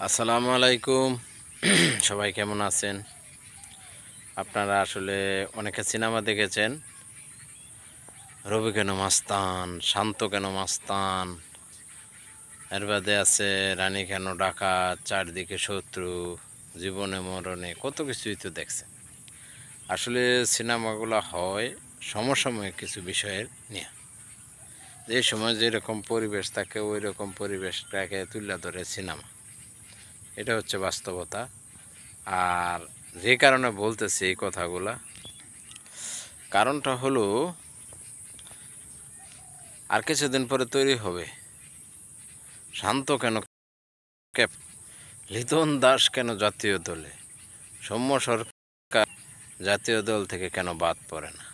আসসালামু আলাইকুম। সবাই কেমন আছেন? আপনারা আসলে অনেকে সিনেমা দেখেছেন। রবি কেন মাস্তান, শান্ত কেন মাস্তান, এর বাদে আছে রানী কেন ডাকাত, চারদিকে শত্রু, জীবনে মরণে কত কিছুই তো দেখছেন। আসলে সিনেমাগুলো হয় সমসাময়িক কিছু বিষয়ের নিয়ে। যে সময় যেরকম পরিবেশ থাকে ওই রকম পরিবেশটাকে তুলে ধরে সিনেমা। এটা হচ্ছে বাস্তবতা। আর যে কারণে বলতেছি এই কথাগুলা, কারণটা হলো আর কিছুদিন পরে তৈরি হবে শান্ত কেন ক্যাপ, লিটন দাস কেন জাতীয় দলে, সৌম্য সরকার জাতীয় দল থেকে কেন বাদ পড়ে না।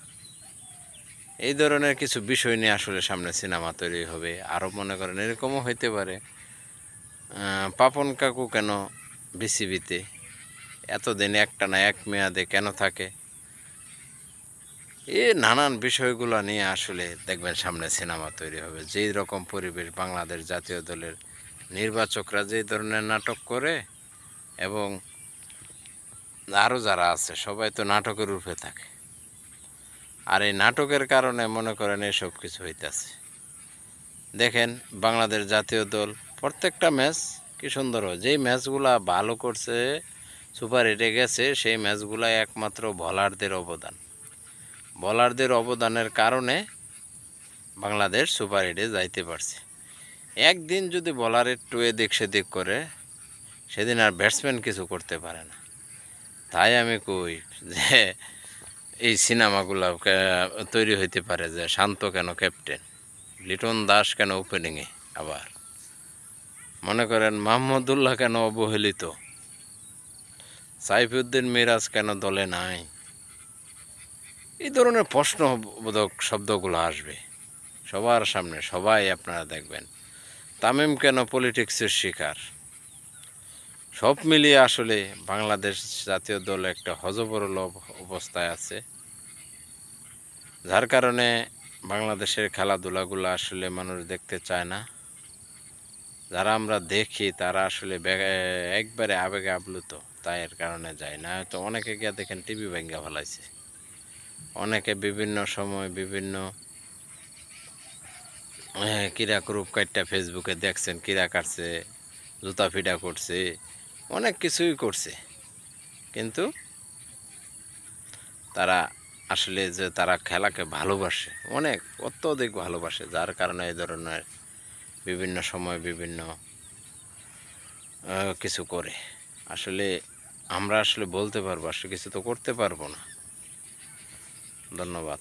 এই ধরনের কিছু বিষয় নিয়ে আসলে সামনে সিনেমা তৈরি হবে। আরও মনে করেন এরকমও হইতে পারে পাপন কাকু কেন বিসিবিতে এতদিন একটানা এক মেয়াদে কেন থাকে। এই নানান বিষয়গুলো নিয়ে আসলে দেখবেন সামনে সিনেমা তৈরি হবে। যেই রকম পরিবেশ বাংলাদেশ জাতীয় দলের নির্বাচকরা যেই ধরনের নাটক করে, এবং আরও যারা আছে সবাই তো নাটকের রূপে থাকে। আর এই নাটকের কারণে মনে করেন এসব কিছু হইতেছে। দেখেন বাংলাদেশ জাতীয় দল প্রত্যেকটা ম্যাচ কি সুন্দর হয়। যেই ম্যাচগুলা ভালো করছে, সুপার হিটে গেছে, সেই ম্যাচগুলা একমাত্র বোলারদের অবদান। বোলারদের অবদানের কারণে বাংলাদেশ সুপার হিটে যাইতে পারছে। একদিন যদি বোলার একটু এদিক সেদিক করে, সেদিন আর ব্যাটসম্যান কিছু করতে পারে না। তাই আমি কই যে এই সিনেমাগুলো তৈরি হইতে পারে যে শান্ত কেন ক্যাপ্টেন, লিটন দাস কেন ওপেনিংয়ে, আবার মনে করেন মাহমুদুল্লাহ কেন অবহেলিত, সাইফুদ্দিন মিরাজ কেন দলে নাই। এই ধরনের প্রশ্নবোধক শব্দগুলো আসবে সবার সামনে, সবাই আপনারা দেখবেন। তামিম কেন পলিটিক্সের শিকার। সব মিলিয়ে আসলে বাংলাদেশ জাতীয় দল একটা হযবরল অবস্থায় আছে, যার কারণে বাংলাদেশের খেলাধুলাগুলো আসলে মানুষ দেখতে চায় না। যারা আমরা দেখি তারা আসলে একবারে আবেগে আপ্লুত, তাই এর কারণে যায় না। তো অনেকে গিয়ে দেখেন টিভি ভেঙে ফেলাইছে, অনেকে বিভিন্ন সময় বিভিন্ন কিরা গ্রুপ কাটটা ফেসবুকে দেখছেন, কিরা কাটছে, জুতা ফিটা করছে, অনেক কিছুই করছে। কিন্তু তারা আসলে যে তারা খেলাকে ভালোবাসে, অনেক অত্যধিক ভালোবাসে, যার কারণে এই ধরনের বিভিন্ন সময় বিভিন্ন কিছু করে। আসলে আমরা আসলে বলতে পারবো, আসলে কিছু তো করতে পারবো না। ধন্যবাদ।